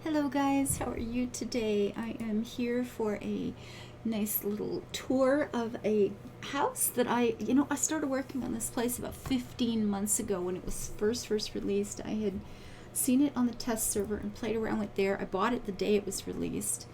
Hello guys, how are you today? I am here for a nice little tour of a house that I started working on this place about 15 months ago when it was first released. I had seen it on the test server and played around with there. I bought it the day it was released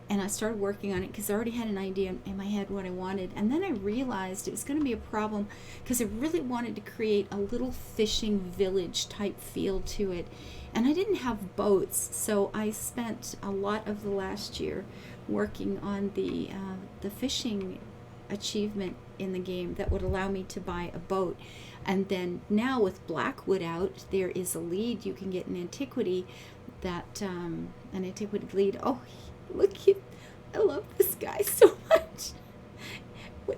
and I started working on it because I already had an idea in my head what I wanted. And then I realized it was going to be a problem because I really wanted to create a little fishing village type feel to it. And I didn't have boats, so I spent a lot of the last year working on the fishing achievement in the game that would allow me to buy a boat. And then now with Blackwood out, there is a lead you can get in Antiquity that an Antiquity lead. Oh, look, I love this guy so much.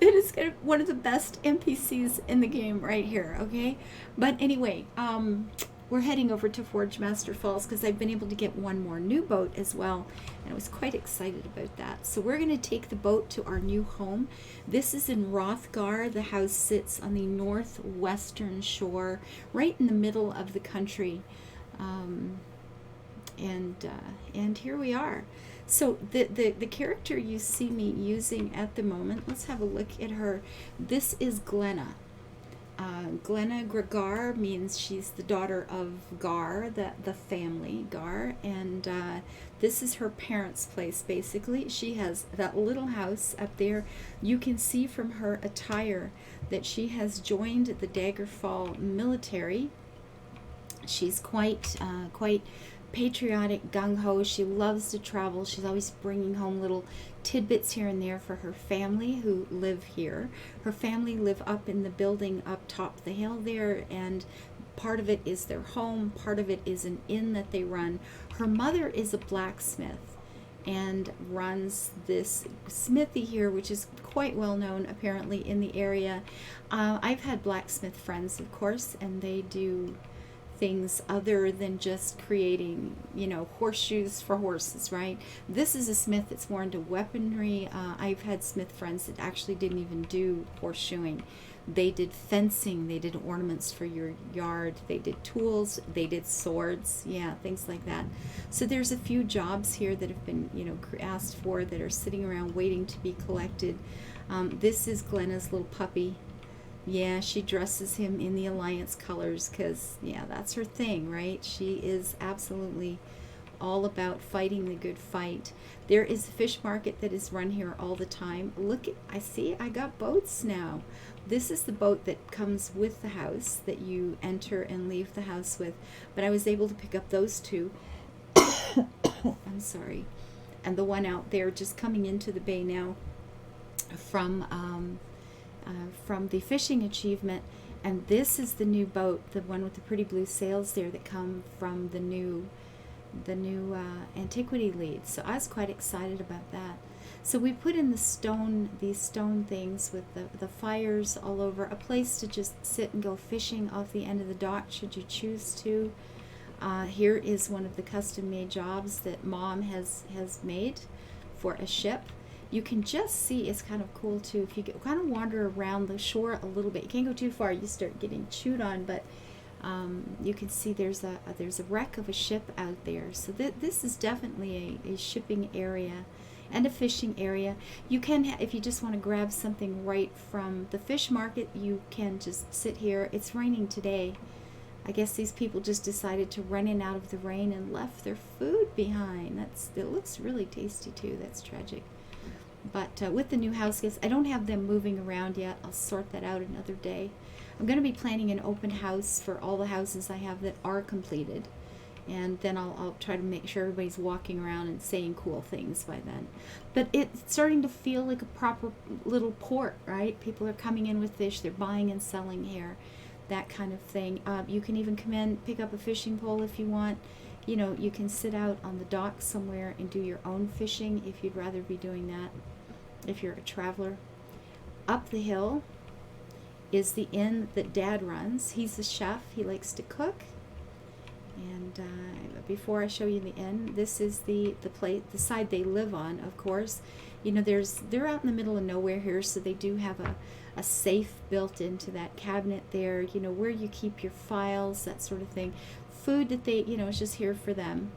It is kind of one of the best NPCs in the game right here, okay? But anyway, we're heading over to Forgemaster Falls because I've been able to get one more new boat as well, and I was quite excited about that. So we're going to take the boat to our new home. This is in Rothgar. The house sits on the northwestern shore, right in the middle of the country. And here we are. So the character you see me using at the moment, let's have a look at her. This is Glenna. Glenna Gregar means she's the daughter of Gar, the family Gar, and this is her parents' place basically. She has that little house up there. You can see from her attire that she has joined the Daggerfall military. She's quite patriotic, gung-ho. She loves to travel. She's always bringing home little tidbits here and there for her family who live here. Her family live up in the building up top the hill there, and part of it is their home, part of it is an inn that they run. Her mother is a blacksmith and runs this smithy here, which is quite well known apparently in the area. I've had blacksmith friends, of course, and they do things other than just creating, horseshoes for horses, right? This is a smith that's more into weaponry. I've had smith friends that actually didn't even do horseshoeing. They did fencing, they did ornaments for your yard, they did tools, they did swords, things like that. So there's a few jobs here that have been, asked for that are sitting around waiting to be collected. This is Glenna's little puppy. Yeah, she dresses him in the Alliance colors because, that's her thing, right? She is absolutely all about fighting the good fight. There is a fish market that is run here all the time. Look, I got boats now. This is the boat that comes with the house that you enter and leave the house with. But I was able to pick up those two. I'm sorry. And the one out there just coming into the bay now from the fishing achievement. And this is the new boat, the one with the pretty blue sails there that come from the new Antiquity lead. So I was quite excited about that. So we put in these stone things with the fires all over, a place to just sit and go fishing off the end of the dock should you choose to. Here is one of the custom made jobs that Mom has made for a ship. You can just see, it's kind of cool too, if you kind of wander around the shore a little bit. You can't go too far, you start getting chewed on, but you can see there's a wreck of a ship out there. So this is definitely a shipping area and a fishing area. You can, if you just want to grab something right from the fish market, you can just sit here. It's raining today. I guess these people just decided to run in out of the rain and left their food behind. It looks really tasty too. That's tragic. But with the new house guests, I don't have them moving around yet. I'll sort that out another day. I'm going to be planning an open house for all the houses I have that are completed. And then I'll try to make sure everybody's walking around and saying cool things by then. But it's starting to feel like a proper little port, right? People are coming in with fish. They're buying and selling here. That kind of thing. You can even come in, pick up a fishing pole if you want. You can sit out on the dock somewhere and do your own fishing if you'd rather be doing that, if you're a traveler. Up the hill is the inn that Dad runs. He's the chef. He likes to cook. And before I show you the inn, this is the side they live on, of course. They're out in the middle of nowhere here, so they do have a safe built into that cabinet there, where you keep your files, that sort of thing. Food that they, is just here for them.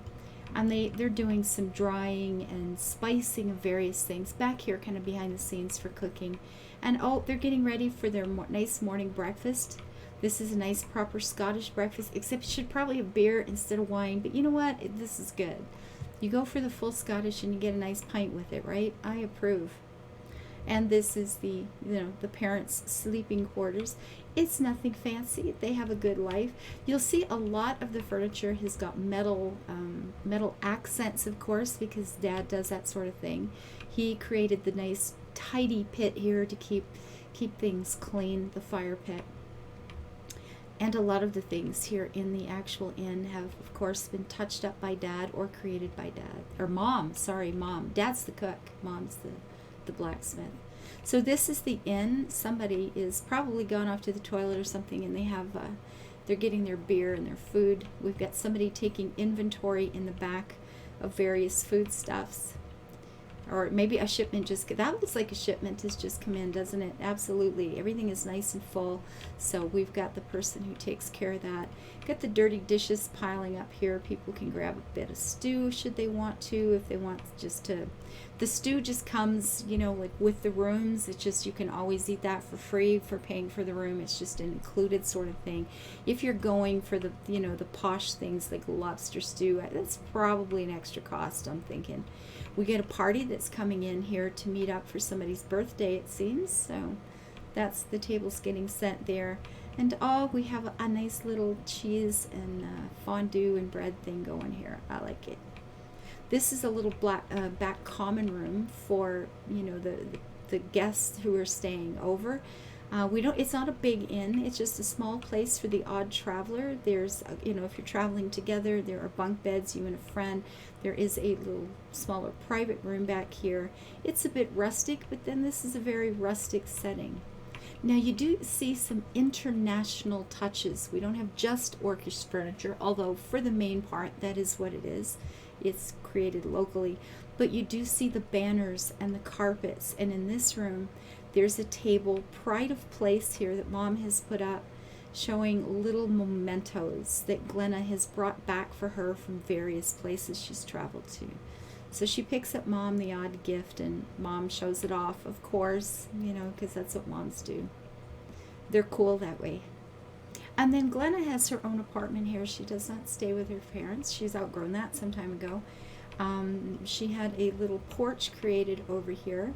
And they're doing some drying and spicing of various things back here, kind of behind the scenes for cooking. And oh, they're getting ready for their nice morning breakfast. This is a nice proper Scottish breakfast, except you should probably have beer instead of wine. But you know what? This is good. You go for the full Scottish and you get a nice pint with it, right? I approve. And this is the parents' sleeping quarters. It's nothing fancy. They have a good life. You'll see a lot of the furniture has got metal accents, of course, because Dad does that sort of thing. He created the nice tidy pit here to keep things clean, the fire pit. And a lot of the things here in the actual inn have, of course, been touched up by Dad or created by Dad. Or Mom, sorry, Mom. Dad's the cook. Mom's the blacksmith. So this is the inn. Somebody is probably gone off to the toilet or something, and they're getting their beer and their food. We've got somebody taking inventory in the back of various foodstuffs. Or maybe a shipment that looks like a shipment has just come in, doesn't it? Absolutely. Everything is nice and full. So we've got the person who takes care of that. Got the dirty dishes piling up here. People can grab a bit of stew should they want to, if they want the stew just comes, like with the rooms. It's just, you can always eat that for free for paying for the room. It's just an included sort of thing. If you're going for the posh things like lobster stew, that's probably an extra cost, I'm thinking. We get a party that's coming in here to meet up for somebody's birthday, it seems. So that's the table's getting set there. And we have a nice little cheese and fondue and bread thing going here. I like it. This is a little back common room for the guests who are staying over. It's not a big inn. It's just a small place for the odd traveler. There's if you're traveling together, there are bunk beds, you and a friend. There is a little smaller private room back here. It's a bit rustic, but then this is a very rustic setting. Now you do see some international touches. We don't have just Orcish furniture, although for the main part that is what it is. It's created locally. But you do see the banners and the carpets, and in this room there's a table, pride of place here, that Mom has put up, showing little mementos that Glenna has brought back for her from various places she's traveled to. So she picks up Mom the odd gift, and Mom shows it off, of course, because that's what moms do. They're cool that way. And then Glenna has her own apartment here. She does not stay with her parents. She's outgrown that some time ago. She had a little porch created over here,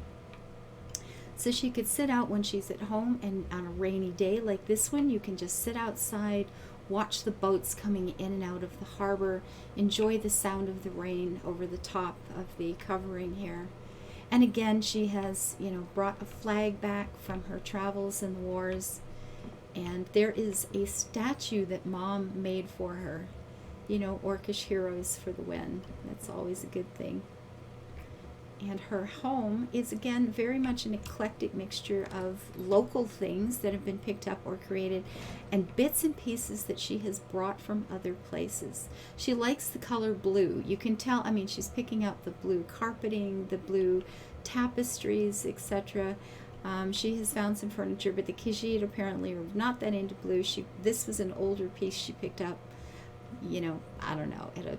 so she could sit out when she's at home, and on a rainy day like this one, you can just sit outside, watch the boats coming in and out of the harbor, enjoy the sound of the rain over the top of the covering here. And again, she has, brought a flag back from her travels and the wars, and there is a statue that Mom made for her. Orcish heroes for the win. That's always a good thing. And her home is, again, very much an eclectic mixture of local things that have been picked up or created, and bits and pieces that she has brought from other places. She likes the color blue. You can tell, she's picking up the blue carpeting, the blue tapestries, etc. She has found some furniture, but the Khajiit apparently are not that into blue. This was an older piece she picked up, I don't know, at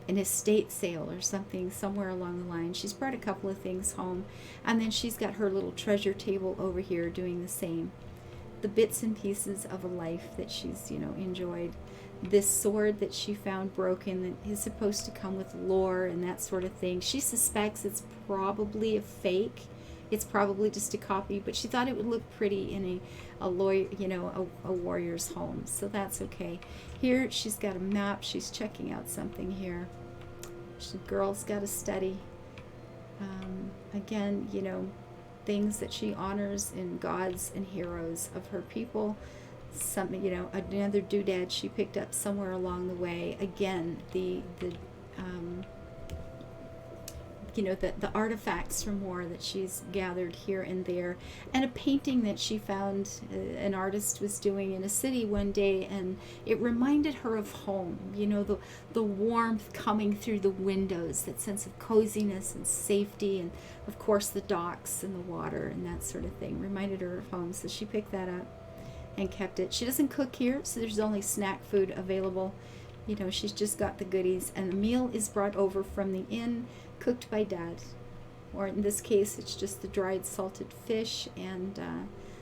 an estate sale or something, somewhere along the line. She's brought a couple of things home, and then she's got her little treasure table over here doing the same. The bits and pieces of a life that she's, enjoyed. This sword that she found broken that is supposed to come with lore and that sort of thing. She suspects it's probably a fake. It's probably just a copy, but she thought it would look pretty in a warrior's home, so that's okay. Here she's got a map. She's checking out something here. The girl's got to study. Again, things that she honors in gods and heroes of her people. Something, another doodad she picked up somewhere along the way. Again, the artifacts from war that she's gathered here and there, and a painting that she found an artist was doing in a city one day, and it reminded her of home. The warmth coming through the windows, that sense of coziness and safety, and of course the docks and the water and that sort of thing reminded her of home. So she picked that up and kept it. She doesn't cook here, so there's only snack food available. You know, she's just got the goodies, and the meal is brought over from the inn, cooked by Dad. Or in this case, it's just the dried salted fish and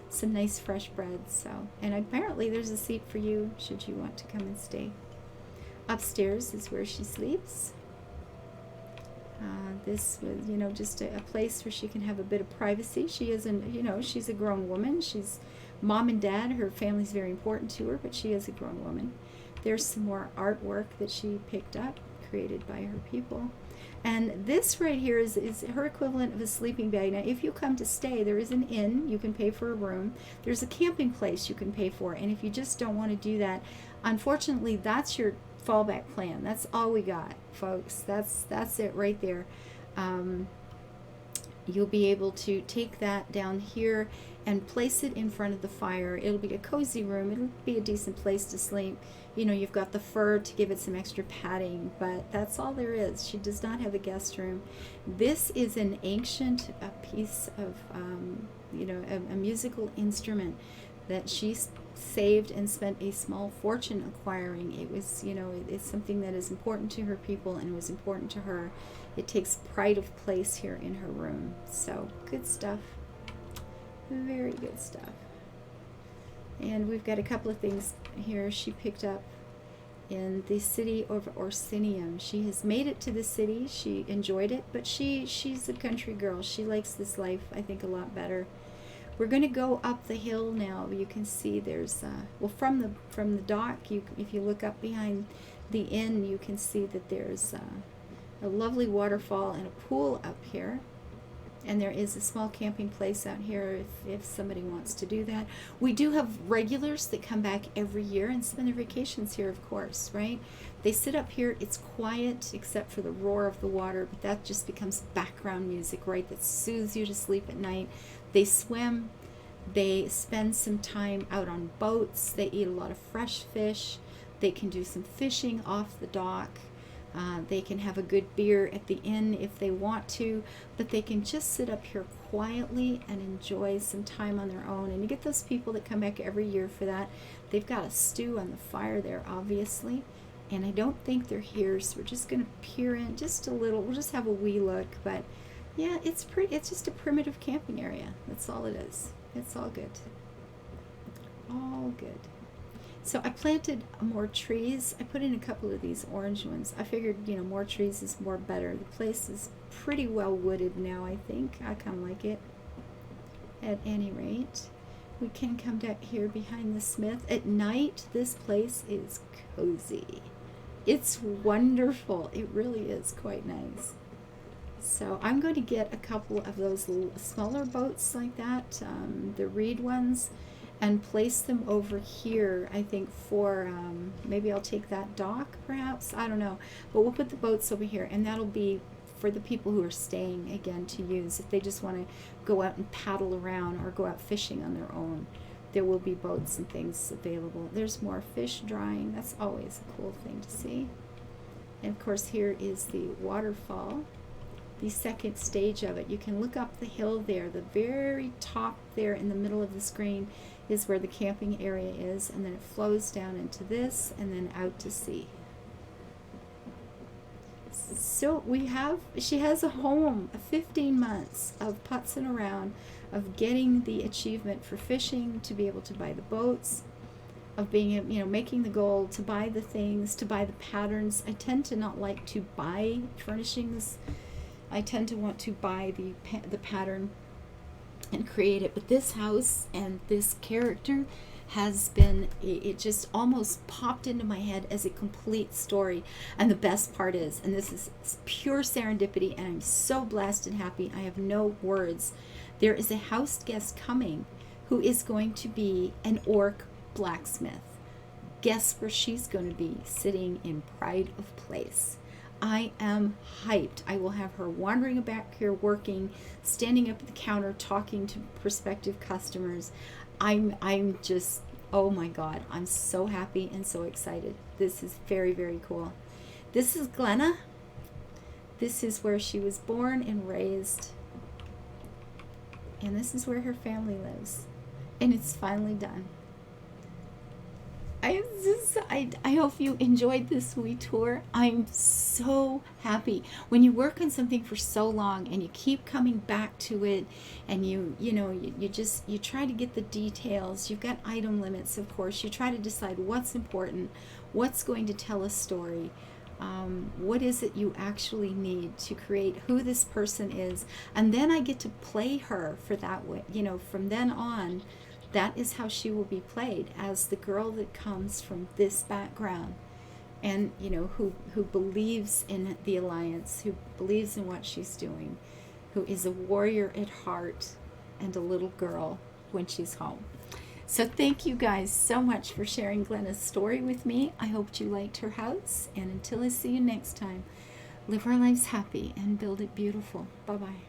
some nice fresh bread. So, and apparently there's a seat for you should you want to come and stay. Upstairs is where she sleeps. This was, you know, just a place where she can have a bit of privacy. She isn't, you know, she's a grown woman. She's mom and dad. Her family's very important to her, but she is a grown woman. There's some more artwork that she picked up, created by her people. And this right here is her equivalent of a sleeping bag. Now, if you come to stay, there is an inn. You can pay for a room. There's a camping place you can pay for. And if you just don't want to do that, unfortunately, that's your fallback plan. That's all we got, folks. That's it right there. You'll be able to take that down here and place it in front of the fire. It'll be a cozy room. It'll be a decent place to sleep. You know, you've got the fur to give it some extra padding, but that's all there is. She does not have a guest room. This is an ancient piece of, you know, a musical instrument that she saved and spent a small fortune acquiring. It was, you know, it's something that is important to her people and was important to her. It takes pride of place here in her room. So, good stuff. Very good stuff. And we've got a couple of things here she picked up in the city of Orsinium. She has made it to the city. She enjoyed it, but she's a country girl. She likes this life, I think, a lot better. We're going to go up the hill now. You can see there's, well, from the dock, if you look up behind the inn, you can see that there's a lovely waterfall and a pool up here. And there is a small camping place out here if somebody wants to do that. We do have regulars that come back every year and spend their vacations here, of course, right? They sit up here. It's quiet except for the roar of the water, but that just becomes background music, right? That soothes you to sleep at night. They swim. They spend some time out on boats. They eat a lot of fresh fish. They can do some fishing off the dock. They can have a good beer at the inn if they want to, but they can just sit up here quietly and enjoy some time on their own. And you get those people that come back every year for that. They've got a stew on the fire there, obviously, and I don't think they're here, so we're just going to peer in just a little. We'll just have a wee look, but yeah, it's just a primitive camping area. That's all it is. It's all good. All good. So I planted more trees. I put in a couple of these orange ones. I figured, you know, more trees is more better. The place is pretty well wooded now, I think. I kind of like it. At any rate, we can come down here behind the smith. At night, this place is cozy. It's wonderful. It really is quite nice. So I'm going to get a couple of those smaller boats like that, the reed ones, and place them over here, I think, for, maybe I'll take that dock, perhaps, I don't know, but we'll put the boats over here, and that'll be for the people who are staying, again, to use, if they just want to go out and paddle around or go out fishing on their own. There will be boats and things available. There's more fish drying. That's always a cool thing to see. And, of course, here is the waterfall, the second stage of it. You can look up the hill there. The very top there in the middle of the screen is where the camping area is, and then it flows down into this and then out to sea. So she has a home, 15 months of putzing around, of getting the achievement for fishing, to be able to buy the boats, of being, you know, making the goal to buy the things, to buy the patterns. I tend to not like to buy furnishings. I tend to want to buy the pattern and create it. But this house and this character has been, it just almost popped into my head as a complete story. And the best part is, and this is pure serendipity, and I'm so blessed and happy, I have no words. There is a house guest coming who is going to be an orc blacksmith. Guess where she's going to be? Sitting in pride of place. I am hyped. I will have her wandering about here working, standing up at the counter, talking to prospective customers. I'm just, oh my God, I'm so happy and so excited. This is very, very cool. This is Glenna. This is where she was born and raised. And this is where her family lives. And it's finally done. I hope you enjoyed this wee tour. I'm so happy when you work on something for so long and you keep coming back to it, and you try to get the details. You've got item limits, of course. You try to decide what's important, what's going to tell a story. What is it you actually need to create who this person is, and then I get to play her for that way. From then on, that is how she will be played, as the girl that comes from this background, and who believes in the Alliance, who believes in what she's doing, who is a warrior at heart and a little girl when she's home. So thank you guys so much for sharing Glenna's story with me. I hope you liked her house, and until I see you next time, live our lives happy and build it beautiful. Bye-bye.